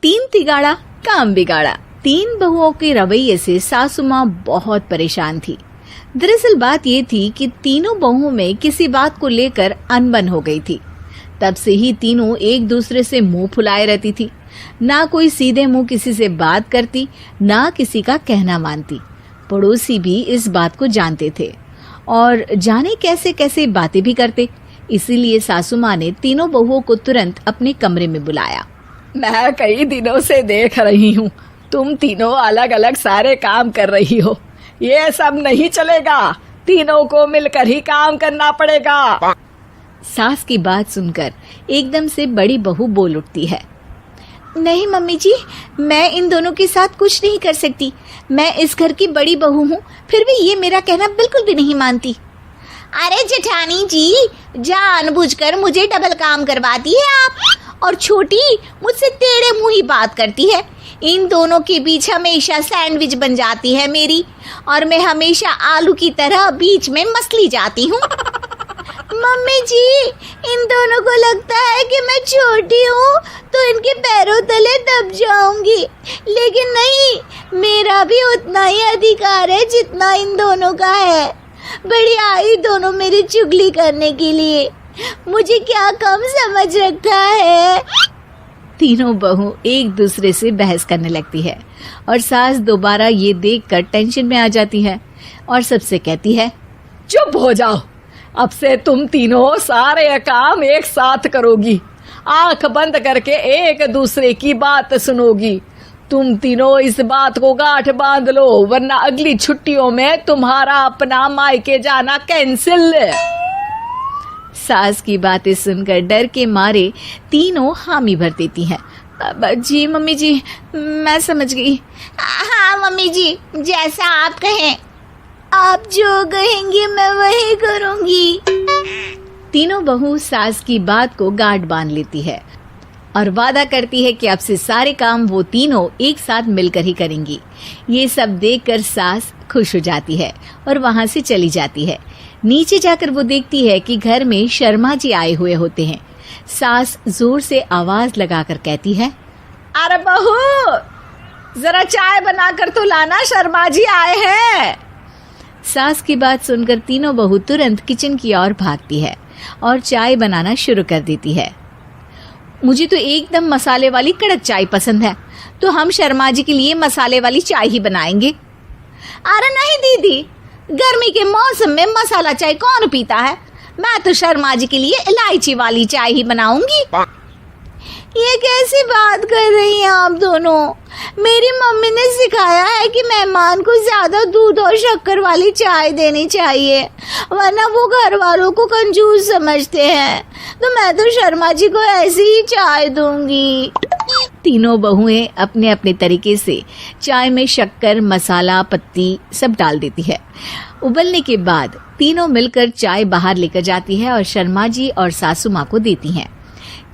तीन तिगाड़ा काम बिगाड़ा। तीन बहुओं के रवैये से सासू माँ बहुत परेशान थी। दरअसल बात ये थी कि तीनों बहुओं में किसी बात को लेकर अनबन हो गई थी। तब से ही तीनों एक दूसरे से मुंह फुलाए रहती थी। ना कोई सीधे मुंह किसी से बात करती, ना किसी का कहना मानती। पड़ोसी भी इस बात को जानते थे और जाने कैसे कैसे बातें भी करते। इसीलिए सासू माँ ने तीनों बहुओं को तुरंत अपने कमरे में बुलाया। मैं कई दिनों से देख रही हूँ, तुम तीनों अलग अलग सारे काम कर रही हो। ये सब नहीं चलेगा, तीनों को मिलकर ही काम करना पड़ेगा। सास की बात सुनकर एकदम से बड़ी बहू बोल उठती है। नहीं मम्मी जी, मैं इन दोनों के साथ कुछ नहीं कर सकती। मैं इस घर की बड़ी बहू हूँ, फिर भी ये मेरा कहना बिल्कुल भी नहीं मानती। अरे जेठानी जी, जानबूझकर मुझे डबल काम करवाती है आप। और छोटी मुझसे टेढ़े मुंह ही बात करती है। इन दोनों के बीच हमेशा सैंडविच बन जाती है मेरी, और मैं हमेशा आलू की तरह बीच में मसली जाती हूँ। मम्मी जी, इन दोनों को लगता है कि मैं छोटी हूँ तो इनके पैरों तले दब जाऊंगी, लेकिन नहीं, मेरा भी उतना ही अधिकार है जितना इन दोनों का है। बड़ी आई दोनों मेरी चुगली करने के लिए, मुझे क्या कम समझ रखा है। तीनों बहू एक दूसरे से बहस करने लगती है और सास दोबारा ये देखकर टेंशन में आ जाती है और सबसे कहती है, चुप हो जाओ, अब से तुम तीनों सारे काम एक साथ करोगी। आंख बंद करके एक दूसरे की बात सुनोगी। तुम तीनों इस बात को गांठ बांध लो, वरना अगली छुट्टियों में तुम्हारा अपना मायके जाना कैंसिल। सास की बातें सुनकर डर के मारे तीनों हामी भर देती हैं। जी मम्मी जी, मैं समझ गई। हाँ मम्मी जी, जैसा आप कहें। आप जो कहेंगी मैं वही करूंगी। तीनों बहू सास की बात को गांठ बांध लेती है और वादा करती है कि अब से सारे काम वो तीनों एक साथ मिलकर ही करेंगी। ये सब देखकर सास खुश हो जाती है और वहां से चली जाती है। नीचे जाकर वो देखती है कि घर में शर्मा जी आए हुए होते हैं। सास जोर से आवाज लगाकर कहती है, अरे बहू, जरा चाय बनाकर तो लाना, शर्मा जी आए हैं। सास की बात सुनकर तीनों बहू तुरंत किचन की ओर भागती है और चाय बनाना शुरू कर देती है। मुझे तो एकदम मसाले वाली कड़क चाय पसंद है, तो हम शर्मा जी के लिए मसाले वाली चाय ही बनाएंगे। अरे नहीं दीदी, गर्मी के मौसम में मसाला चाय कौन पीता है? मैं तो शर्मा जी के लिए इलायची वाली चाय ही बनाऊंगी। ये कैसी बात कर रही हैं आप दोनों? मेरी मम्मी ने सिखाया है कि मेहमान को ज्यादा दूध और शक्कर वाली चाय देनी चाहिए, वरना वो घर वालों को कंजूस समझते हैं। तो मैं तो शर्मा जी को ऐसी ही चाय दूंगी। तीनों बहुएं अपने अपने तरीके से चाय में शक्कर, मसाला, पत्ती सब डाल देती है। उबलने के बाद तीनों मिलकर चाय बाहर लेकर जाती है और शर्मा जी और सासू माँ को देती हैं।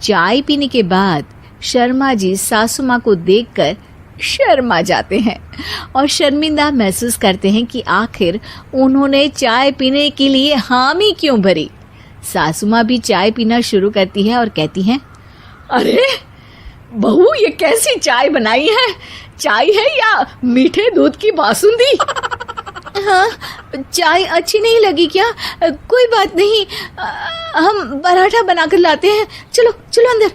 चाय पीने के बाद शर्मा जी सासू माँ को देखकर शर्मा जाते हैं और शर्मिंदा महसूस करते हैं कि आखिर उन्होंने चाय पीने के लिए हामी क्यों भरी। सासू माँ भी चाय पीना शुरू करती है और कहती हैं, अरे बहू, ये कैसी चाय बनाई है? चाय है या मीठे दूध की बासुंदी? हाँ, चाय अच्छी नहीं लगी क्या? कोई बात नहीं, हम पराठा बनाकर लाते हैं। चलो चलो अंदर।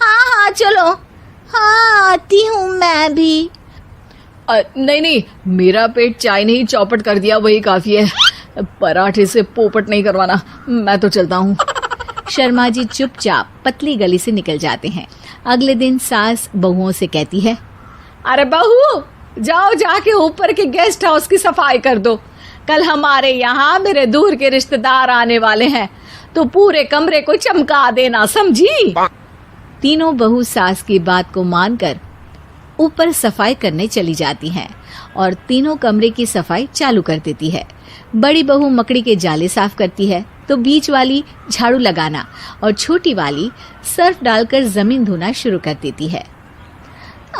हाँ चलो। हाँ, आती हूँ मैं भी। नहीं नहीं, मेरा पेट चाय ने ही चौपट कर दिया, वही काफी है। पराठे से पोपट नहीं करवाना, मैं तो चलता हूँ। शर्मा जी चुपचाप पतली गली से निकल जाते हैं। अगले दिन सास बहुओं से कहती है, अरे बहू, जाओ जाके ऊपर के गेस्ट हाउस की सफाई कर दो। कल हमारे यहाँ मेरे दूर के रिश्तेदार आने वाले हैं, तो पूरे कमरे को चमका देना, समझी? तीनों बहू सास की बात को मानकर ऊपर सफाई करने चली जाती हैं और तीनों कमरे की सफाई चालू कर देती है। बड़ी बहू मकड़ी के जाले साफ करती है, तो बीच वाली झाड़ू लगाना और छोटी वाली सर्फ डालकर जमीन धोना शुरू कर देती है।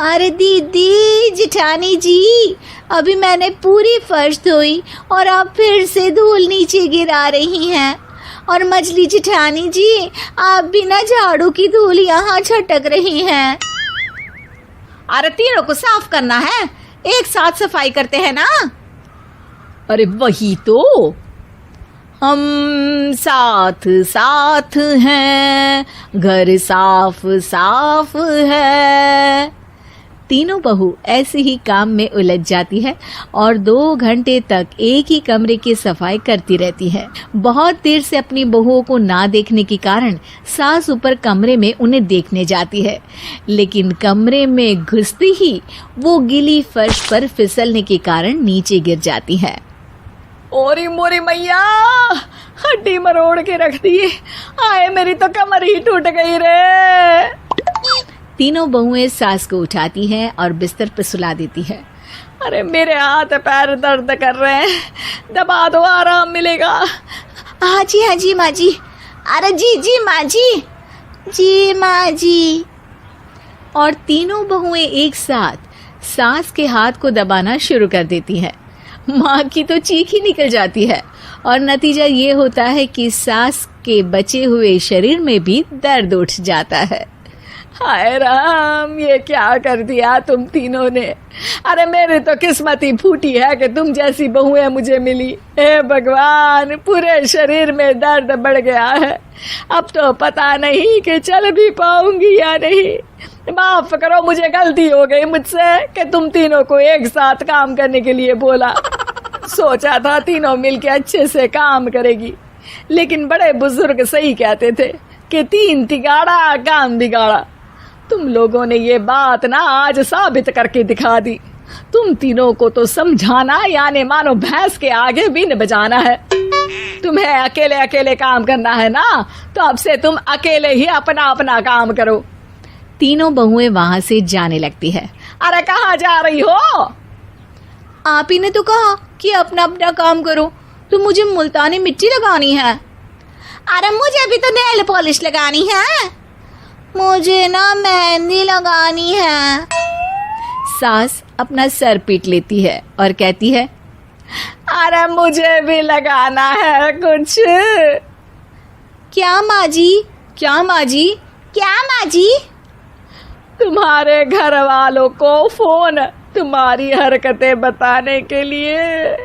अरे दीदी, जेठानी जी, अभी मैंने पूरी फर्श धोई और आप फिर से धूल नीचे गिरा रही हैं। और मछली जेठानी जी, आप बिना झाड़ू की धूल यहाँ छटक रही हैं। अरे तीनों को साफ करना है, एक साथ सफाई करते हैं ना। अरे वही तो, हम साथ साथ हैं, घर साफ साफ है। तीनों बहू ऐसे ही काम में उलझ जाती है और 2 घंटे तक एक ही कमरे की सफाई करती रहती है। बहुत देर से अपनी बहुओं को ना देखने के कारण सास ऊपर कमरे में उन्हें देखने जाती है, लेकिन कमरे में घुसते ही वो गीली फर्श पर फिसलने के कारण नीचे गिर जाती है। ओरी मोरी मैया, हड्डी मरोड़ के रख दी। आए मेरी तो कमर ही टूट गई रे। तीनों बहुएं सास को उठाती हैं और बिस्तर पर सुला देती है। अरे मेरे हाथ पैर दर्द कर रहे हैं, दबा दो, आराम मिलेगा। हाँ जी माँ जी। अरे जी माँ जी, जी माँ जी। और तीनों बहुएं एक साथ सास के हाथ को दबाना शुरू कर देती हैं। माँ की तो चीख ही निकल जाती है और नतीजा ये होता है कि सास के बचे हुए शरीर में भी दर्द उठ जाता है। हाय राम, ये क्या कर दिया तुम तीनों ने। अरे मेरी तो किस्मत ही फूटी है कि तुम जैसी बहुएं मुझे मिली। हे भगवान, पूरे शरीर में दर्द बढ़ गया है। अब तो पता नहीं कि चल भी पाऊंगी या नहीं। माफ करो, मुझे गलती हो गई मुझसे कि तुम तीनों को एक साथ काम करने के लिए बोला। सोचा था तीनों मिलके अच्छे से काम करेगी, लेकिन बड़े बुजुर्ग सही कहते थे कि 3 तिगाड़ा काम बिगाड़ा। तुम लोगों ने ये बात ना आज साबित करके दिखा दी। तुम तीनों को तो समझाना यानी मानो भैंस के आगे भी न बजाना है। तुम्हें अकेले अकेले काम करना है ना, तो अब से तुम अकेले ही अपना अपना काम करो। तीनों बहुएं वहां से जाने लगती है। अरे कहाँ जा रही हो? आप ही ने तो कहा कि अपना अपना काम करो, तो मुझे मुल्तानी मिट्टी लगानी है। अरे मुझे भी तो नेल पॉलिश लगानी है, मुझे ना मेहंदी लगानी है। सास अपना सर पीट लेती है और कहती है, अरे मुझे भी लगाना है कुछ। क्या माँ जी? क्या माँ जी? क्या माँ जी? तुम्हारे घर वालों को फोन तुम्हारी हरकतें बताने के लिए।